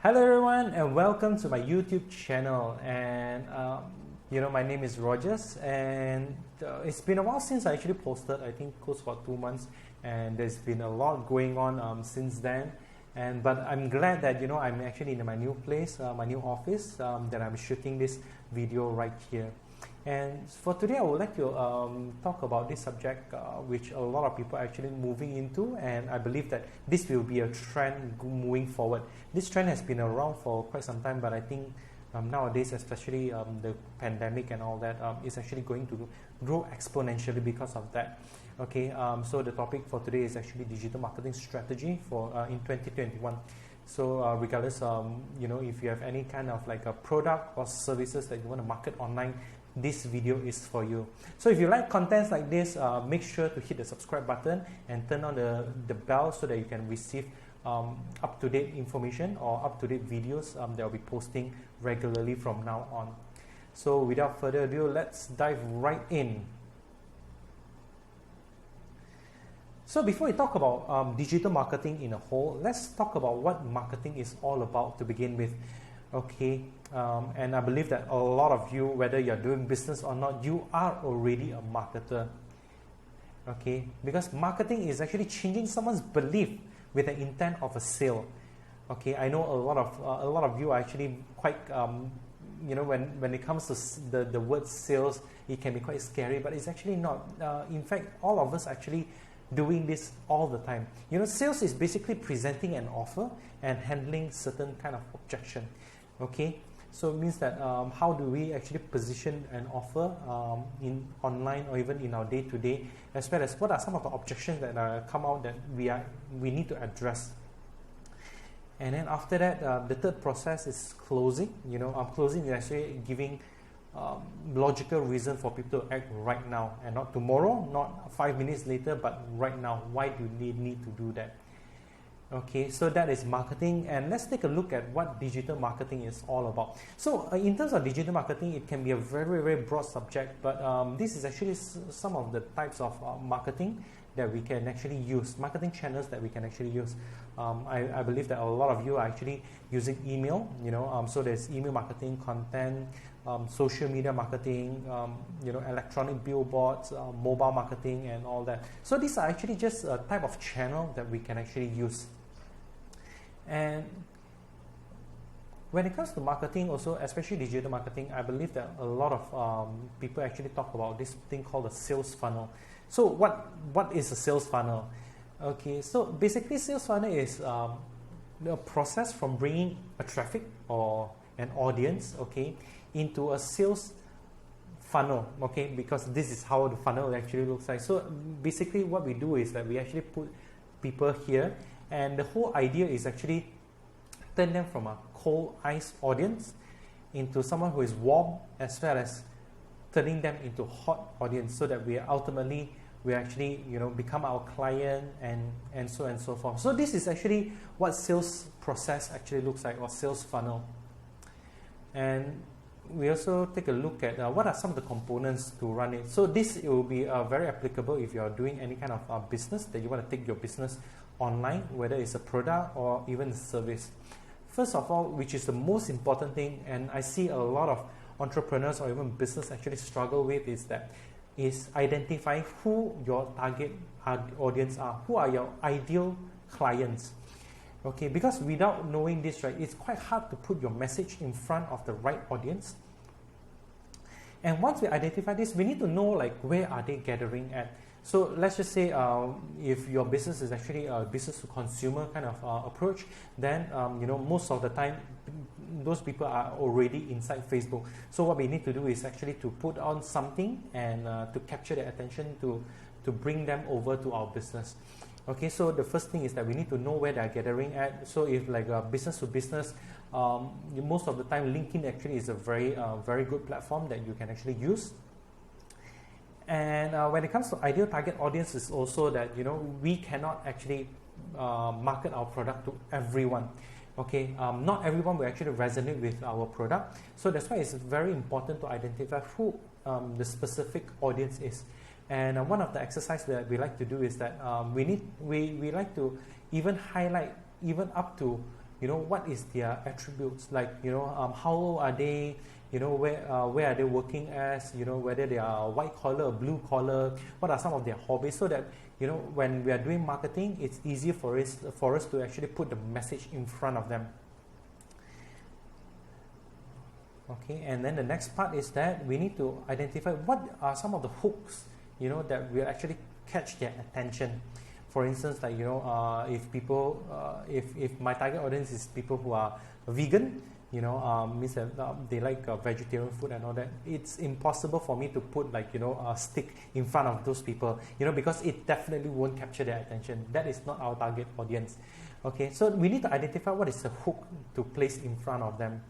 Hello everyone and welcome to my YouTube channel, and my name is Rogers, and it's been a while since I actually posted. I think close about 2 months, and there's been a lot going on since then. But I'm glad that I'm actually in my new place, my new office, that I'm shooting this video right here. And for today, I would like to talk about this subject, which a lot of people are actually moving into, and I believe that this will be a trend moving forward. This trend has been around for quite some time, but I think nowadays, especially the pandemic and all that, is actually going to grow exponentially because of that. Okay, so the topic for today is actually digital marketing strategy for in 2021. So regardless, if you have any kind of like a product or services that you want to market online, this video is for you. So if you like contents like this, make sure to hit the subscribe button and turn on the bell so that you can receive up-to-date information or up-to-date videos that I'll be posting regularly from now on. So without further ado, let's dive right in. So before we talk about digital marketing in a whole, let's talk about what marketing is all about to begin with. Okay, and I believe that a lot of you, whether you're doing business or not, you are already a marketer. Okay, because marketing is actually changing someone's belief with the intent of a sale. Okay, I know a lot of you are actually quite when it comes to the word sales, it can be quite scary, but it's actually not. In fact, all of us actually doing this all the time. Sales is basically presenting an offer and handling certain kind of objection. Okay, so it means that how do we actually position an offer in online or even in our day-to-day, as well as what are some of the objections that come out that we need to address. And then after that, the third process is closing. Closing is actually giving logical reason for people to act right now and not tomorrow, not 5 minutes later, but right now. Why do they need to do that? Okay, so that is marketing, and let's take a look at what digital marketing is all about. So in terms of digital marketing, it can be a very, very broad subject, but this is actually some of the types of marketing that we can actually use, marketing channels that we can actually use. I believe that a lot of you are actually using email, so there's email marketing, content, social media marketing, electronic billboards, mobile marketing, and all that. So these are actually just a type of channel that we can actually use. And when it comes to marketing also, especially digital marketing, I believe that a lot of people actually talk about this thing called a sales funnel. So what is a sales funnel? Okay, so basically sales funnel is the process from bringing a traffic or an audience, okay, into a sales funnel, okay, because this is how the funnel actually looks like. So basically what we do is that we actually put people here, and the whole idea is actually turn them from a cold ice audience into someone who is warm, as well as turning them into hot audience, so that we actually become our client, and so on and so forth. So this is actually what sales process actually looks like, or sales funnel. And we also take a look at what are some of the components to run it. So this will be very applicable if you are doing any kind of business that you want to take your business online, whether it's a product or even a service. First of all, which is the most important thing, and I see a lot of entrepreneurs or even business actually struggle with, is identify who your target audience are, who are your ideal clients. Okay, because without knowing this, right, it's quite hard to put your message in front of the right audience. And once we identify this, we need to know where are they gathering at. So let's just say if your business is actually a business to consumer kind of approach, then most of the time those people are already inside Facebook. So what we need to do is actually to put on something and to capture their attention to bring them over to our business. Okay, so the first thing is that we need to know where they're gathering at. So if like a business to business, most of the time LinkedIn actually is a very good platform that you can actually use. And when it comes to ideal target audience, is also that we cannot actually market our product to everyone. Okay, not everyone will actually resonate with our product. So that's why it's very important to identify who the specific audience is. And one of the exercises that we like to do is that we like to even highlight even up to what is their attributes, like, how are they, where are they working as, whether they are white collar or blue collar, what are some of their hobbies, so that, when we are doing marketing, it's easier for us to actually put the message in front of them. Okay, and then the next part is that we need to identify what are some of the hooks, that will actually catch their attention. For instance, like, if people, if my target audience is people who are vegan, means that they like vegetarian food and all that, it's impossible for me to put, like, a stick in front of those people, because it definitely won't capture their attention. That is not our target audience. Okay, so we need to identify what is the hook to place in front of them.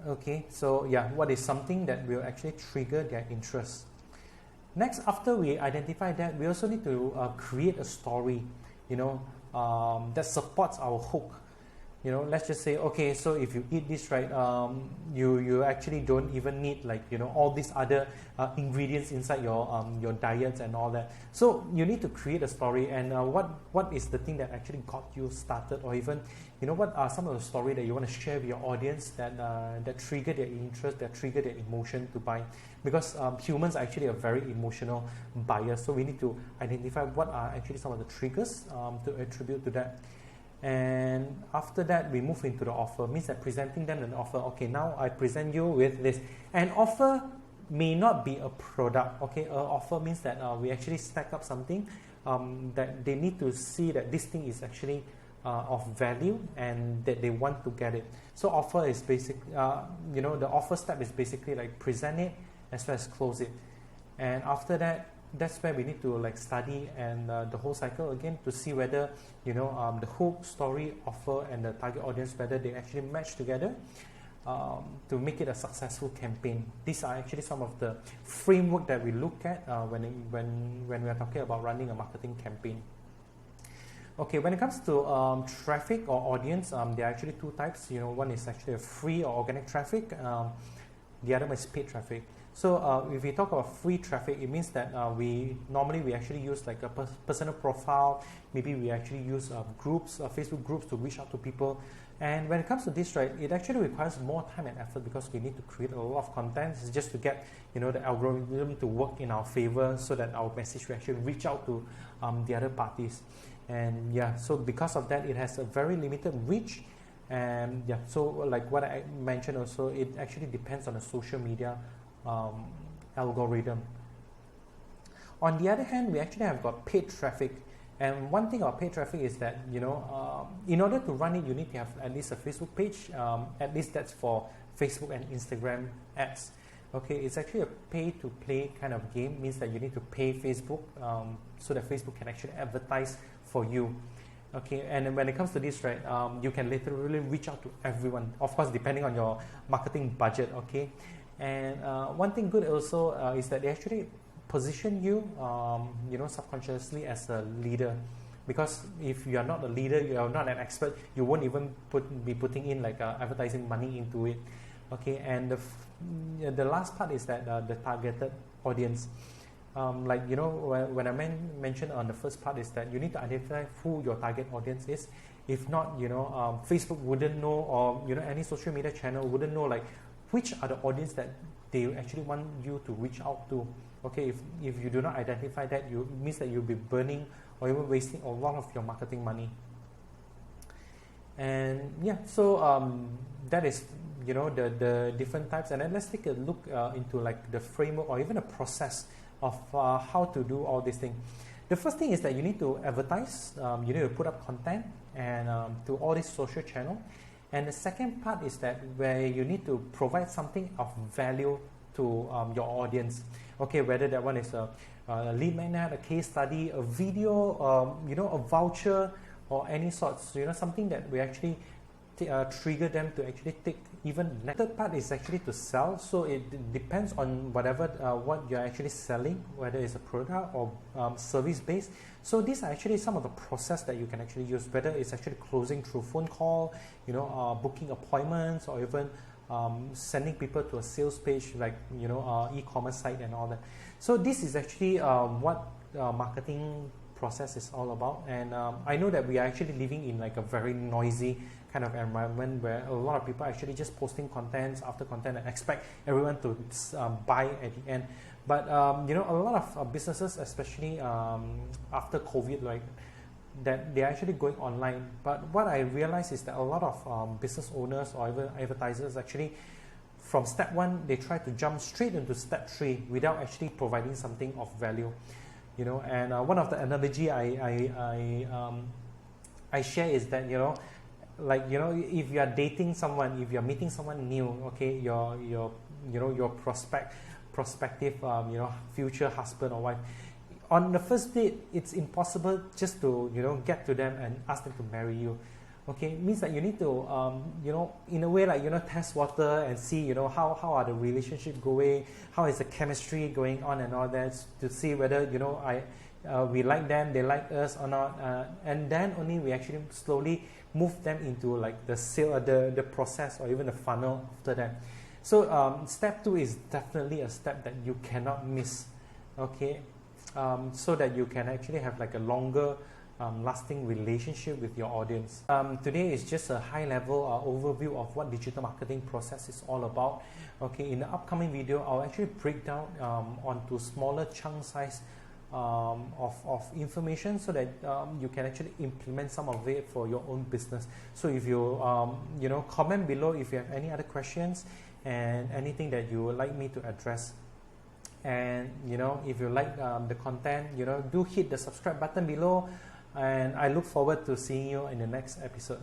Okay, so yeah, what is something that will actually trigger their interest? Next, after we identify that, we also need to create a story, that supports our hook. Let's just say, okay, so if you eat this, right, you actually don't even need, like, all these other ingredients inside your diets and all that. So you need to create a story, and what is the thing that actually got you started, or even, what are some of the story that you want to share with your audience that trigger their interest, that trigger their emotion to buy, because humans are actually a very emotional buyer. So we need to identify what are actually some of the triggers to attribute to that. And after that, we move into the offer. Means that presenting them an offer. Okay, now I present you with this. An offer may not be a product. Okay, an offer means that we actually stack up something that they need to see that this thing is actually of value and that they want to get it. So offer is basic. The offer step is basically like present it as well as close it. And after that, that's where we need to, like, study and the whole cycle again to see whether the hook, story, offer, and the target audience, whether they actually match together to make it a successful campaign. These are actually some of the framework that we look at when we are talking about running a marketing campaign. Okay, when it comes to traffic or audience, there are actually two types. One is actually a free or organic traffic. The other one is paid traffic. So if we talk about free traffic, it means that we actually use like a personal profile. Maybe we actually use groups, Facebook groups, to reach out to people. And when it comes to this, right, it actually requires more time and effort because we need to create a lot of content. It's just to get the algorithm to work in our favor, so that our message will actually reach out to the other parties. And yeah, so because of that, it has a very limited reach. And yeah, so like what I mentioned also, it actually depends on the social media algorithm. On the other hand, we actually have got paid traffic. And one thing about paid traffic is that, in order to run it, you need to have at least a Facebook page. At least that's for Facebook and Instagram ads. Okay, it's actually a pay-to-play kind of game. Means that you need to pay Facebook so that Facebook can actually advertise for you. Okay, and when it comes to this, right, you can literally reach out to everyone. Of course, depending on your marketing budget. Okay, and one thing good also is that they actually position you, subconsciously as a leader. Because if you are not a leader, you are not an expert, you won't even be putting in like advertising money into it. Okay, and the last part is that the targeted audience. When I mentioned on the first part is that you need to identify who your target audience is. If not, Facebook wouldn't know, or any social media channel wouldn't know like which are the audience that they actually want you to reach out to. Okay, if you do not identify that, it means that you'll be burning or even wasting a lot of your marketing money. And yeah, so that is the different types. And then let's take a look into like the framework or even a process of how to do all these things. The first thing is that you need to advertise, you need to put up content and to all these social channels. And the second part is that where you need to provide something of value to your audience. Okay, whether that one is a lead magnet, a case study, a video, a voucher, or any sorts, something that we actually trigger them to actually take even next. Third part is actually to sell. So it depends on whatever what you're actually selling, whether it's a product or service based. So these are actually some of the process that you can actually use, whether it's actually closing through phone call, booking appointments, or even sending people to a sales page like e-commerce site and all that. So this is actually what marketing process is all about. And I know that we are actually living in like a very noisy kind of environment where a lot of people are actually just posting contents after content and expect everyone to buy at the end. But you know, a lot of businesses, especially after COVID, like that, they're actually going online. But what I realize is that a lot of business owners or even advertisers actually, from step 1, they try to jump straight into step 3 without actually providing something of value. You know, and one of the analogy I share is that, you know, like, you know, if you are dating someone, if you are meeting someone new, okay, your you know, your prospective you know, future husband or wife, on the first date, it's impossible just to, you know, get to them and ask them to marry you. Okay, it means that you need to you know, in a way, like, you know, test water and see, you know, how are the relationship going, how is the chemistry going on and all that, to see whether, you know, we like them, they like us or not, and then only we actually slowly move them into like the sale, the process, or even the funnel after that. So step 2 is definitely a step that you cannot miss. Okay, so that you can actually have like a longer lasting relationship with your audience. Today is just a high level overview of what digital marketing process is all about. Okay, in the upcoming video, I'll actually break down onto smaller chunk size of information, so that you can actually implement some of it for your own business. So if you you know, comment below if you have any other questions and anything that you would like me to address. And you know, if you like the content, you know, do hit the subscribe button below, and I look forward to seeing you in the next episode.